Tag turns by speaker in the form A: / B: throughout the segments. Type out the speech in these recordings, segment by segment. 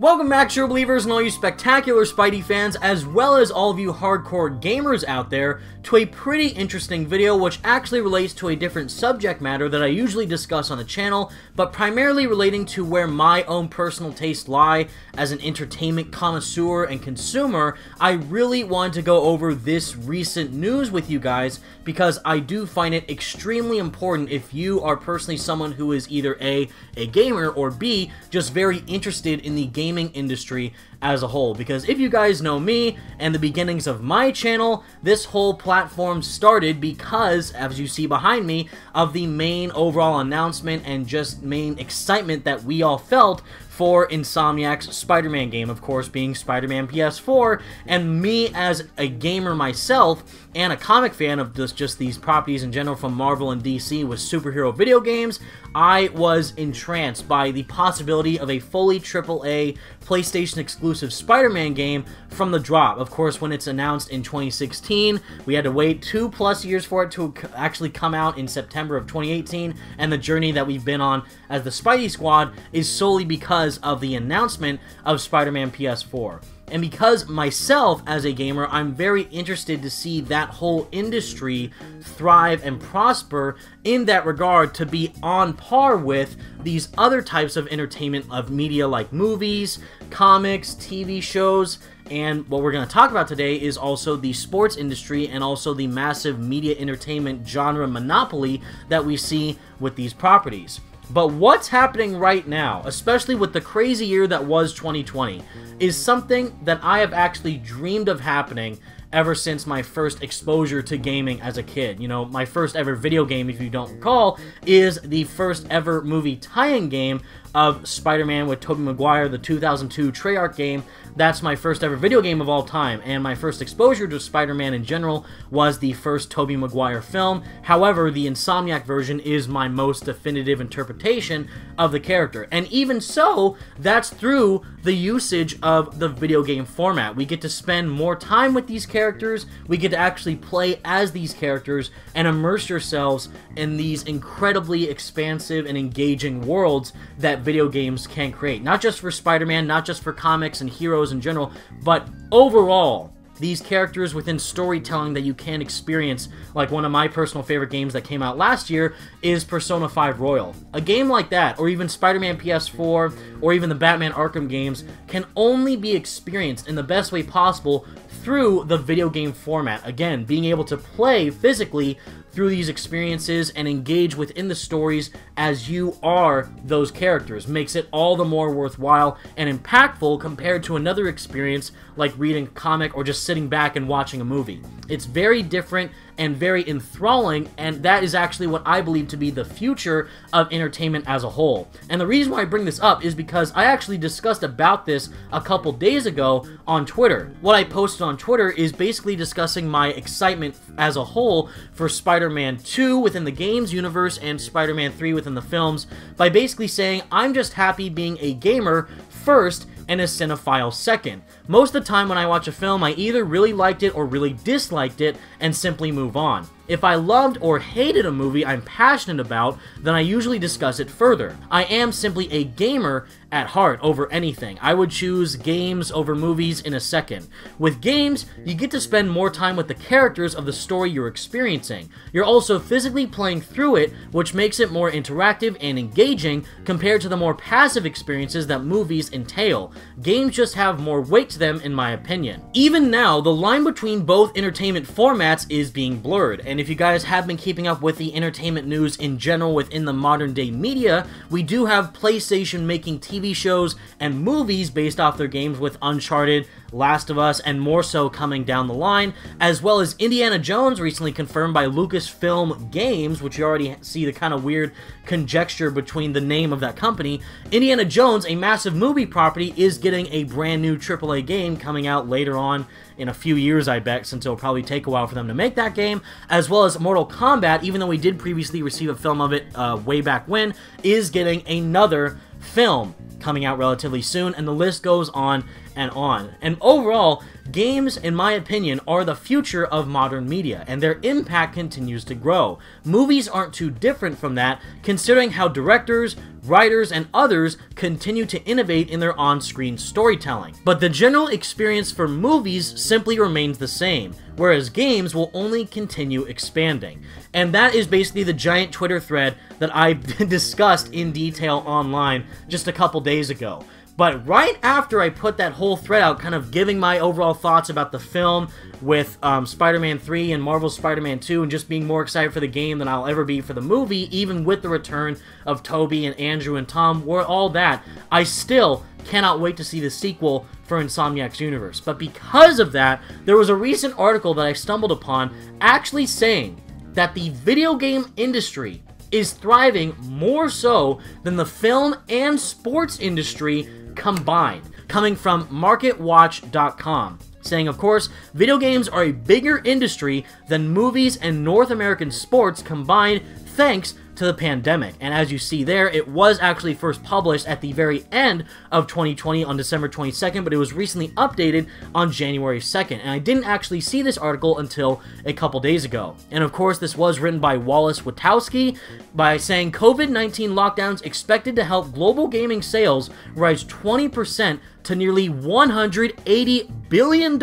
A: Welcome back, true believers and all you spectacular Spidey fans, as well as all of you hardcore gamers out there, to a pretty interesting video which actually relates to a different subject matter that I usually discuss on the channel, but primarily relating to where my own personal tastes lie as an entertainment connoisseur and consumer. I really wanted to go over this recent news with you guys because I do find it extremely important if you are personally someone who is either A gamer, or B, just very interested in the gaming industry as a whole. Because if you guys know me and the beginnings of my channel, this whole platform started because, as you see behind me, of the main overall announcement and just main excitement that we all felt for Insomniac's Spider-Man game, of course being Spider-Man PS4, and me as a gamer myself and a comic fan of just these properties in general from Marvel and DC with superhero video games, I was entranced by the possibility of a fully AAA PlayStation exclusive Spider-Man game from the drop. Of course, when it's announced in 2016, we had to wait 2+ years for it to actually come out in September of 2018, and the journey that we've been on as the Spidey Squad is solely because of the announcement of Spider-Man PS4. And because myself, as a gamer, I'm very interested to see that whole industry thrive and prosper in that regard, to be on par with these other types of entertainment of media like movies, comics, TV shows, and what we're going to talk about today is also the sports industry and also the massive media entertainment genre monopoly that we see with these properties. But what's happening right now, especially with the crazy year that was 2020, is something that I have actually dreamed of happening ever since my first exposure to gaming as a kid. You know, my first ever video game, if you don't recall, is the first ever movie tie-in game of Spider-Man with Tobey Maguire, the 2002 Treyarch game. That's my first ever video game of all time, and my first exposure to Spider-Man in general was the first Tobey Maguire film. However, the Insomniac version is my most definitive interpretation of the character, and even so, that's through the usage of the video game format. We get to spend more time with these characters, we get to actually play as these characters, and immerse yourselves in these incredibly expansive and engaging worlds that video games can create. Not just for Spider-Man, not just for comics and heroes in general, but overall, these characters within storytelling that you can experience. Like one of my personal favorite games that came out last year is Persona 5 Royal. A game like that, or even Spider-Man PS4, or even the Batman Arkham games, can only be experienced in the best way possible through the video game format. Again, being able to play physically through these experiences and engage within the stories as you are those characters makes it all the more worthwhile and impactful compared to another experience like reading a comic or just sitting back and watching a movie. It's very different and very enthralling, and that is actually what I believe to be the future of entertainment as a whole. And the reason why I bring this up is because I actually discussed about this a couple days ago on Twitter. What I posted on Twitter is basically discussing my excitement as a whole for Spider-Man 2 within the games universe and Spider-Man 3 within the films, by basically saying I'm just happy being a gamer first and a cinephile second. Most of the time when I watch a film, I either really liked it or really disliked it and simply move on. If I loved or hated a movie I'm passionate about, then I usually discuss it further. I am simply a gamer at heart over anything. I would choose games over movies in a second. With games, you get to spend more time with the characters of the story you're experiencing. You're also physically playing through it, which makes it more interactive and engaging compared to the more passive experiences that movies entail. Games just have more weight to them, in my opinion. Even now, the line between both entertainment formats is being blurred, and if you guys have been keeping up with the entertainment news in general within the modern day media, we do have PlayStation making TV shows and movies based off their games with Uncharted, Last of Us, and more so coming down the line, as well as Indiana Jones recently confirmed by Lucasfilm Games, which you already see the kind of weird conjecture between the name of that company. Indiana Jones, a massive movie property, is getting a brand new AAA game coming out later on in a few years, I bet, since it'll probably take a while for them to make that game, as well as Mortal Kombat, even though we did previously receive a film of it way back when, is getting another film coming out relatively soon, and the list goes on and on. And overall, games, in my opinion, are the future of modern media, and their impact continues to grow. Movies aren't too different from that, considering how directors, writers, and others continue to innovate in their on-screen storytelling. But the general experience for movies simply remains the same, whereas games will only continue expanding. And that is basically the giant Twitter thread that I discussed in detail online just a couple days ago. But right after I put that whole thread out, kind of giving my overall thoughts about the film with Spider-Man 3 and Marvel's Spider-Man 2, and just being more excited for the game than I'll ever be for the movie, even with the return of Tobey and Andrew and Tom, all that, I still cannot wait to see the sequel for Insomniac's universe. But because of that, there was a recent article that I stumbled upon actually saying that the video game industry is thriving more so than the film and sports industry combined, coming from MarketWatch.com, saying, of course, video games are a bigger industry than movies and North American sports combined thanks to the pandemic. And as you see there, it was actually first published at the very end of 2020 on December 22nd, but it was recently updated on January 2nd. And I didn't actually see this article until a couple days ago. And of course, this was written by Wallace Witowski by saying COVID-19 lockdowns expected to help global gaming sales rise 20% to nearly $180 billion in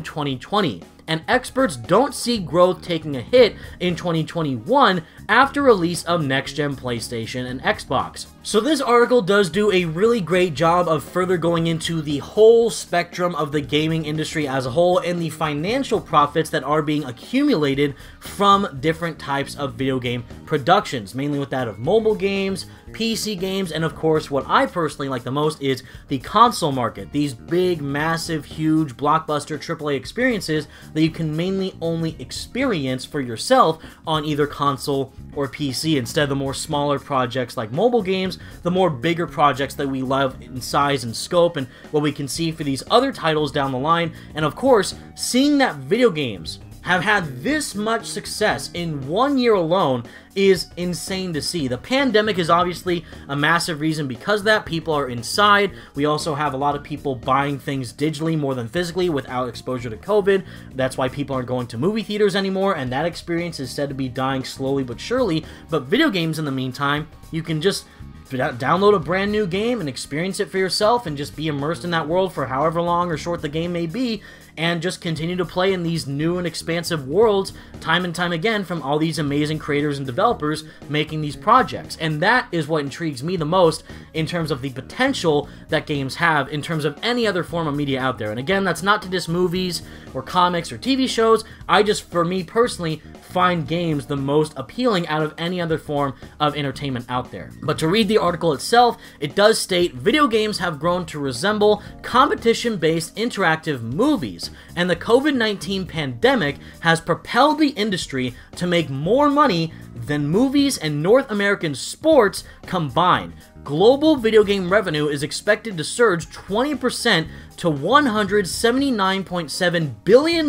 A: 2020. And experts don't see growth taking a hit in 2021 after release of next-gen PlayStation and Xbox. So this article does do a really great job of further going into the whole spectrum of the gaming industry as a whole and the financial profits that are being accumulated from different types of video game productions, mainly with that of mobile games, PC games, and of course what I personally like the most is the console market. These big, massive, huge, blockbuster AAA experiences that you can mainly only experience for yourself on either console or PC, instead of the more smaller projects like mobile games, the more bigger projects that we love in size and scope, and what we can see for these other titles down the line. And of course, seeing that video games have had this much success in 1 year alone is insane to see. The pandemic is obviously a massive reason because of that. People are inside. We also have a lot of people buying things digitally more than physically without exposure to COVID. That's why people aren't going to movie theaters anymore, and that experience is said to be dying slowly but surely. But video games, in the meantime, you can just download a brand new game and experience it for yourself and just be immersed in that world for however long or short the game may be, and just continue to play in these new and expansive worlds time and time again from all these amazing creators and developers making these projects. And that is what intrigues me the most in terms of the potential that games have in terms of any other form of media out there. And again, that's not to diss movies or comics or TV shows. I just, for me personally, find games the most appealing out of any other form of entertainment out there. But to read the article itself, it does state video games have grown to resemble competition-based interactive movies, and the COVID-19 pandemic has propelled the industry to make more money than movies and North American sports combined. Global video game revenue is expected to surge 20% to $179.7 billion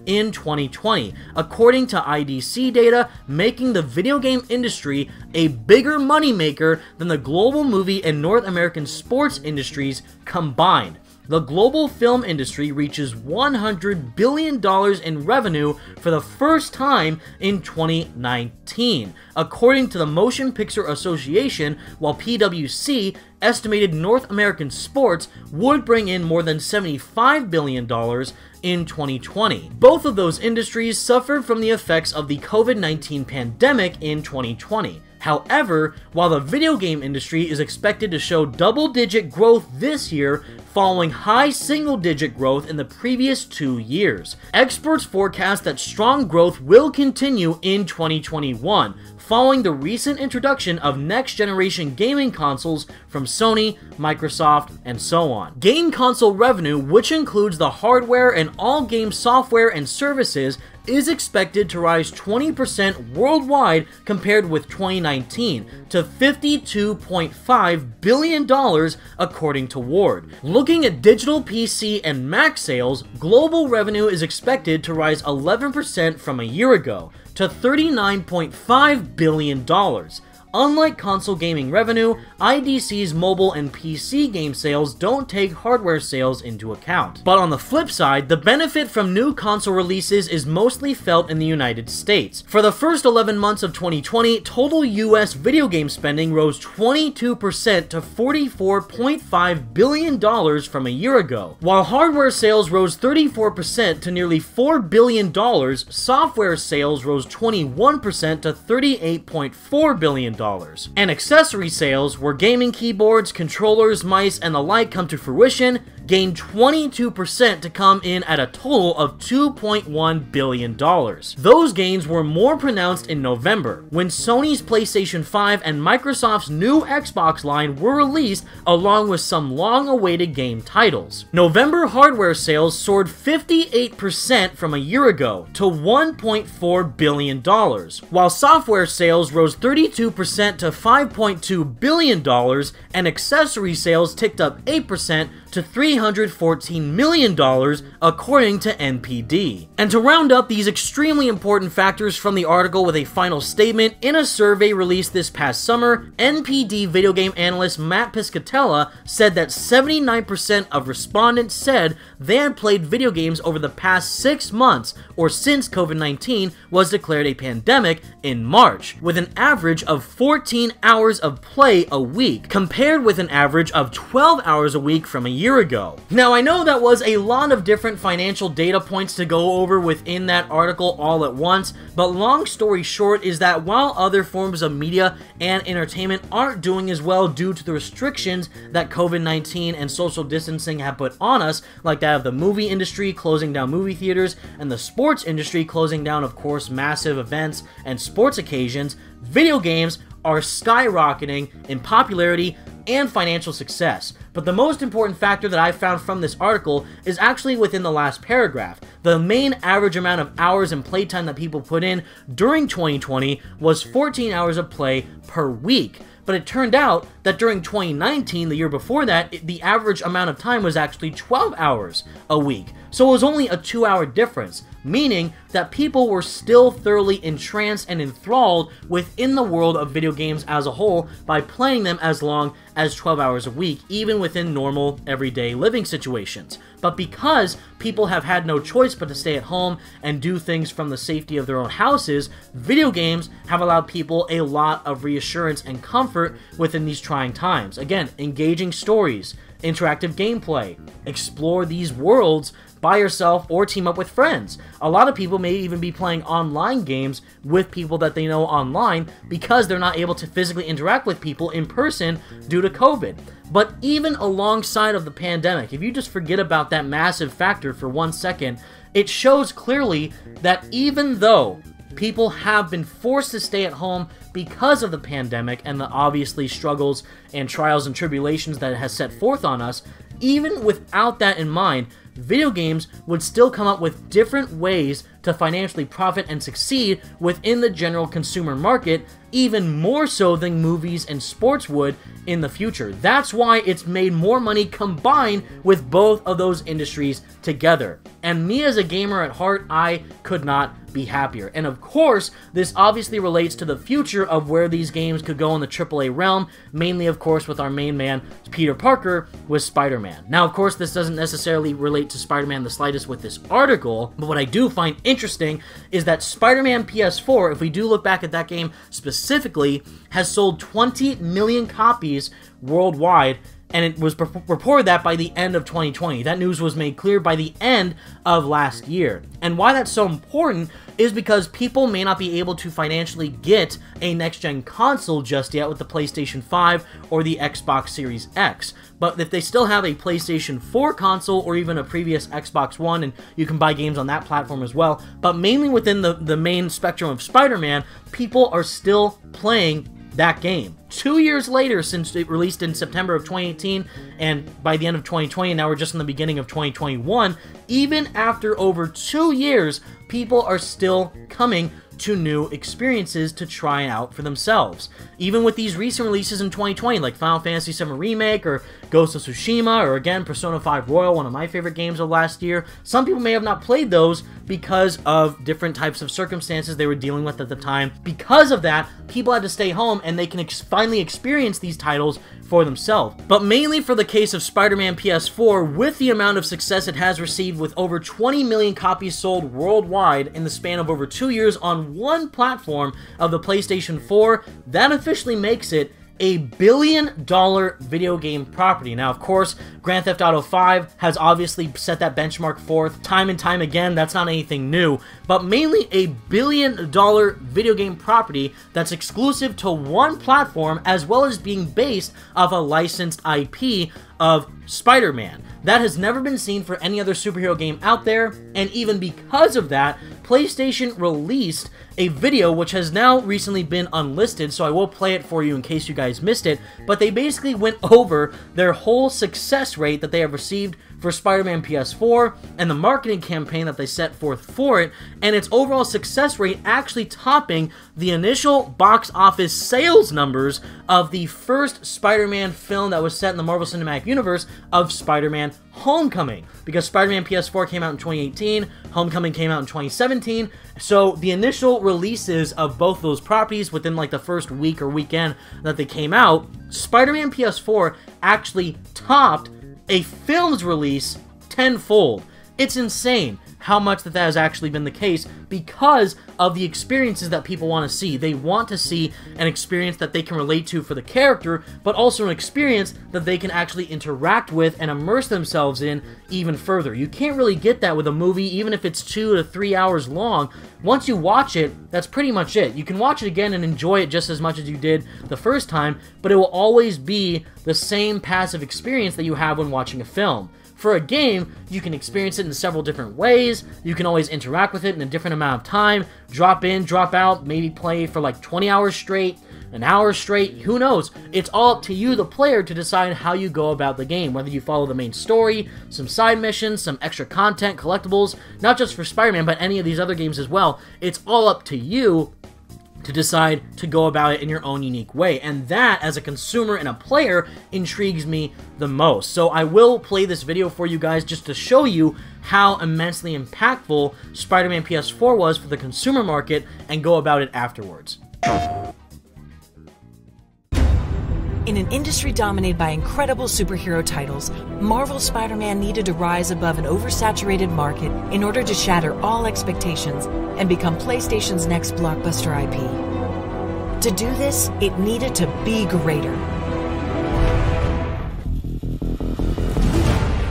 A: in 2020, according to IDC data, making the video game industry a bigger moneymaker than the global movie and North American sports industries combined. The global film industry reaches $100 billion in revenue for the first time in 2019. According to the Motion Picture Association, while PwC estimated North American sports would bring in more than $75 billion in 2020. Both of those industries suffered from the effects of the COVID-19 pandemic in 2020. However, while the video game industry is expected to show double-digit growth this year, following high single-digit growth in the previous 2 years, experts forecast that strong growth will continue in 2021, following the recent introduction of next-generation gaming consoles from Sony, Microsoft, and so on. Game console revenue, which includes the hardware and all game software and services, is expected to rise 20% worldwide compared with 2019 to $52.5 billion, according to Ward. Looking at digital PC and Mac sales, global revenue is expected to rise 11% from a year ago to $39.5 billion. Unlike console gaming revenue, IDC's mobile and PC game sales don't take hardware sales into account. But on the flip side, the benefit from new console releases is mostly felt in the United States. For the first 11 months of 2020, total US video game spending rose 22% to $44.5 billion from a year ago. While hardware sales rose 34% to nearly $4 billion, software sales rose 21% to $38.4 billion. And accessory sales, where gaming keyboards, controllers, mice, and the like come to fruition, gained 22% to come in at a total of $2.1 billion. Those gains were more pronounced in November, when Sony's PlayStation 5 and Microsoft's new Xbox line were released along with some long-awaited game titles. November hardware sales soared 58% from a year ago to $1.4 billion, while software sales rose 32% to $5.2 billion, and accessory sales ticked up 8% to $314 million, according to NPD. And to round up these extremely important factors from the article with a final statement, in a survey released this past summer, NPD video game analyst Matt Piscatella said that 79% of respondents said they had played video games over the past 6 months, or since COVID-19 was declared a pandemic in March, with an average of 14 hours of play a week, compared with an average of 12 hours a week from a year ago. Now, I know that was a lot of different financial data points to go over within that article all at once, but long story short is that while other forms of media and entertainment aren't doing as well due to the restrictions that COVID-19 and social distancing have put on us, like that of the movie industry closing down movie theaters and the sports industry closing down, of course, massive events and sports occasions, video games are skyrocketing in popularity and financial success. But the most important factor that I found from this article is actually within the last paragraph. The main average amount of hours and playtime that people put in during 2020 was 14 hours of play per week. But it turned out that during 2019, the year before that, the average amount of time was actually 12 hours a week. So it was only a 2-hour difference, meaning that people were still thoroughly entranced and enthralled within the world of video games as a whole by playing them as long as 12 hours a week, even within normal, everyday living situations. But because people have had no choice but to stay at home and do things from the safety of their own houses, video games have allowed people a lot of reassurance and comfort within these trying times. Again, engaging stories, interactive gameplay, explore these worlds by yourself or team up with friends. A lot of people may even be playing online games with people that they know online because they're not able to physically interact with people in person due to COVID. But even alongside of the pandemic, if you just forget about that massive factor for 1 second, it shows clearly that even though people have been forced to stay at home because of the pandemic and the obviously struggles and trials and tribulations that it has set forth on us, even without that in mind, video games would still come up with different ways to financially profit and succeed within the general consumer market, even more so than movies and sports would in the future. That's why it's made more money combined with both of those industries together. And me as a gamer at heart, I could not be happier. And of course, this obviously relates to the future of where these games could go in the AAA realm, mainly of course with our main man, Peter Parker, with Spider-Man. Now of course, this doesn't necessarily relate to Spider-Man the slightest with this article, but what I do find interesting is that Spider-Man PS4, if we do look back at that game specifically, has sold 20 million copies worldwide, and it was reported that by the end of 2020. That news was made clear by the end of last year. And why that's so important is because people may not be able to financially get a next-gen console just yet with the PlayStation 5 or the Xbox Series X. But if they still have a PlayStation 4 console or even a previous Xbox One, and you can buy games on that platform as well, but mainly within the main spectrum of Spider-Man, people are still playing that game. 2 years later, since it released in September of 2018, and by the end of 2020, and now we're just in the beginning of 2021, even after over 2 years, people are still coming to new experiences to try out for themselves. Even with these recent releases in 2020, like Final Fantasy VII Remake, or Ghost of Tsushima, or again, Persona 5 Royal, one of my favorite games of last year, some people may have not played those because of different types of circumstances they were dealing with at the time. Because of that, people had to stay home and they can finally experience these titles for themselves. But mainly for the case of Spider-Man PS4, with the amount of success it has received with over 20 million copies sold worldwide in the span of over 2 years on one platform of the PlayStation 4, that officially makes it a billion-dollar video game property. Now, of course, Grand Theft Auto 5 has obviously set that benchmark forth time and time again. That's not anything new, but mainly a billion-dollar video game property that's exclusive to one platform, as well as being based off a licensed IP of Spider-Man. That has never been seen for any other superhero game out there, and even because of that, PlayStation released a video which has now recently been unlisted, so I will play it for you in case you guys missed it, but they basically went over their whole success rate that they have received for Spider-Man PS4 and the marketing campaign that they set forth for it, and its overall success rate actually topping the initial box office sales numbers of the first Spider-Man film that was set in the Marvel Cinematic Universe of Spider-Man Homecoming, because Spider-Man PS4 came out in 2018, Homecoming came out in 2017, so the initial releases of both those properties within like the first week or weekend that they came out, Spider-Man PS4 actually topped a film's release tenfold. It's insane how much that has actually been the case because of the experiences that people want to see. They want to see an experience that they can relate to for the character, but also an experience that they can actually interact with and immerse themselves in even further. You can't really get that with a movie, even if it's 2 to 3 hours long. Once you watch it, that's pretty much it. You can watch it again and enjoy it just as much as you did the first time, but it will always be the same passive experience that you have when watching a film. For a game, you can experience it in several different ways. You can always interact with it in a different amount of time, drop in, drop out, maybe play for like 20 hours straight, an hour straight, who knows? It's all up to you, the player, to decide how you go about the game, whether you follow the main story, some side missions, some extra content, collectibles, not just for Spider-Man, but any of these other games as well. It's all up to you to decide to go about it in your own unique way, and that, as a consumer and a player, intrigues me the most. So I will play this video for you guys just to show you how immensely impactful Spider-Man PS4 was for the consumer market, and go about it afterwards.
B: In an industry dominated by incredible superhero titles, Marvel's Spider-Man needed to rise above an oversaturated market in order to shatter all expectations and become PlayStation's next blockbuster IP. To do this, it needed to be greater.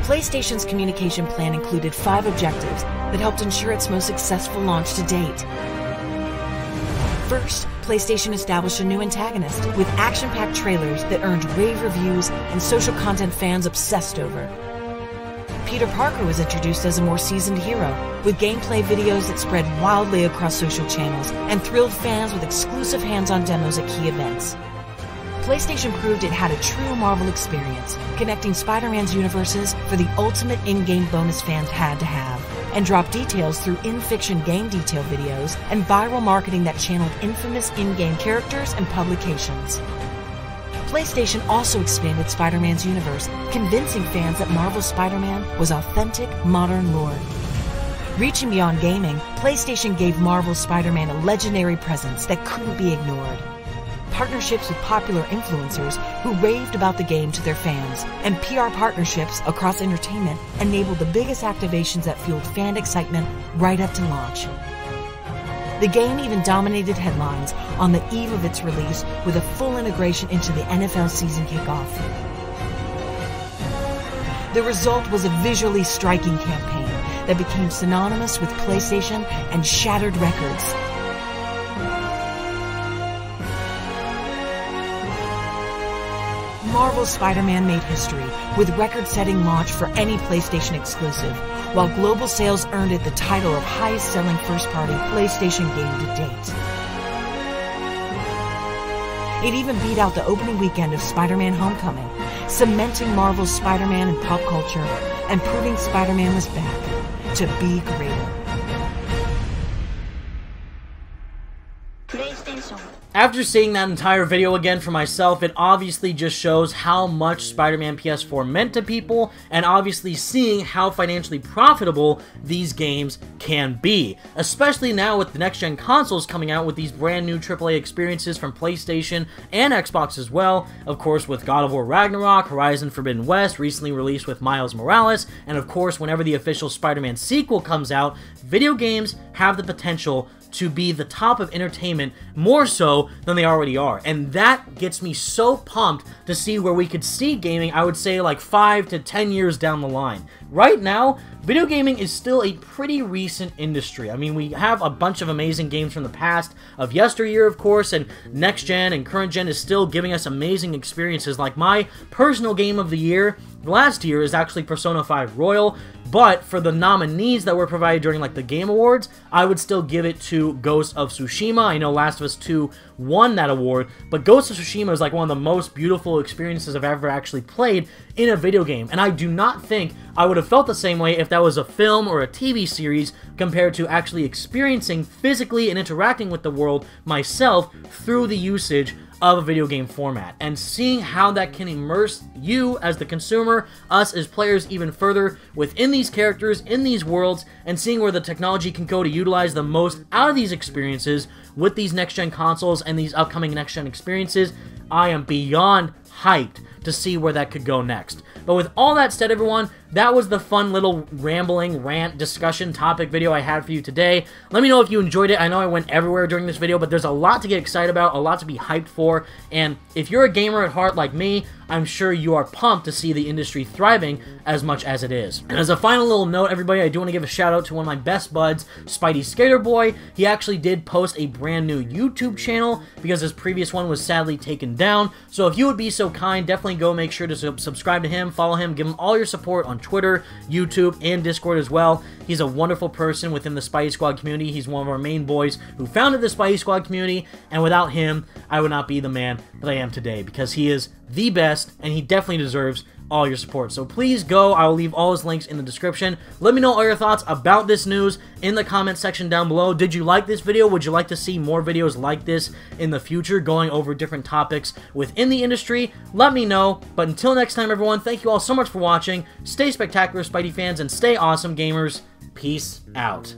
B: PlayStation's communication plan included 5 objectives that helped ensure its most successful launch to date. First, PlayStation established a new antagonist with action-packed trailers that earned rave reviews and social content fans obsessed over. Peter Parker was introduced as a more seasoned hero, with gameplay videos that spread wildly across social channels and thrilled fans with exclusive hands-on demos at key events. PlayStation proved it had a true Marvel experience, connecting Spider-Man's universes for the ultimate in-game bonus fans had to have, and dropped details through in-fiction game detail videos and viral marketing that channeled infamous in-game characters and publications. PlayStation also expanded Spider-Man's universe, convincing fans that Marvel's Spider-Man was authentic, modern lore. Reaching beyond gaming, PlayStation gave Marvel's Spider-Man a legendary presence that couldn't be ignored. Partnerships with popular influencers who raved about the game to their fans, and PR partnerships across entertainment enabled the biggest activations that fueled fan excitement right up to launch. The game even dominated headlines on the eve of its release with a full integration into the NFL season kickoff. The result was a visually striking campaign that became synonymous with PlayStation and shattered records. Marvel's Spider-Man made history with record-setting launch for any PlayStation exclusive, while global sales earned it the title of highest-selling first-party PlayStation game to date. It even beat out the opening weekend of Spider-Man Homecoming, cementing Marvel's Spider-Man in pop culture and proving Spider-Man was back to be greater.
C: PlayStation.
A: After seeing that entire video again for myself, it obviously just shows how much Spider-Man PS4 meant to people, and obviously seeing how financially profitable these games can be. Especially now with the next-gen consoles coming out with these brand new AAA experiences from PlayStation and Xbox as well. Of course, with God of War Ragnarok, Horizon Forbidden West, recently released with Miles Morales, and of course, whenever the official Spider-Man sequel comes out, video games have the potential to be the top of entertainment more so than they already are. And that gets me so pumped to see where we could see gaming, I would say like 5 to 10 years down the line. Right now, video gaming is still a pretty recent industry. I mean, we have a bunch of amazing games from the past, of yesteryear, of course, and next gen and current gen is still giving us amazing experiences. Like my personal game of the year last year is actually Persona 5 Royal, but for the nominees that were provided during like the Game Awards, I would still give it to Ghost of Tsushima. I know Last of Us 2 won that award, but Ghost of Tsushima is like one of the most beautiful experiences I've ever actually played in a video game, and I do not think I would have felt the same way if that was a film or a TV series compared to actually experiencing physically and interacting with the world myself through the usage of a video game format, and seeing how that can immerse you as the consumer, us as players even further within these characters, in these worlds, and seeing where the technology can go to utilize the most out of these experiences with these next-gen consoles and these upcoming next-gen experiences. I am beyond hyped to see where that could go next. But with all that said, everyone, that was the fun little rambling, rant, discussion, topic video I had for you today. Let me know if you enjoyed it. I know I went everywhere during this video, but there's a lot to get excited about, a lot to be hyped for, and if you're a gamer at heart like me, I'm sure you are pumped to see the industry thriving as much as it is. And as a final little note, everybody, I do want to give a shout out to one of my best buds, Spidey Skater Boy. He actually did post a brand new YouTube channel because his previous one was sadly taken down. So if you would be so kind, definitely go make sure to subscribe to him, follow him, give him all your support on Twitter, YouTube, and Discord as well. He's a wonderful person within the Spidey Squad community. He's one of our main boys who founded the Spidey Squad community, and without him, I would not be the man that I am today, because he is the best, and he definitely deserves all your support. So please go. I will leave all his links in the description. Let me know all your thoughts about this news in the comment section down below. Did you like this video? Would you like to see more videos like this in the future, going over different topics within the industry? Let me know. But until next time, everyone, thank you all so much for watching. Stay spectacular, Spidey fans, and stay awesome, gamers. Peace out.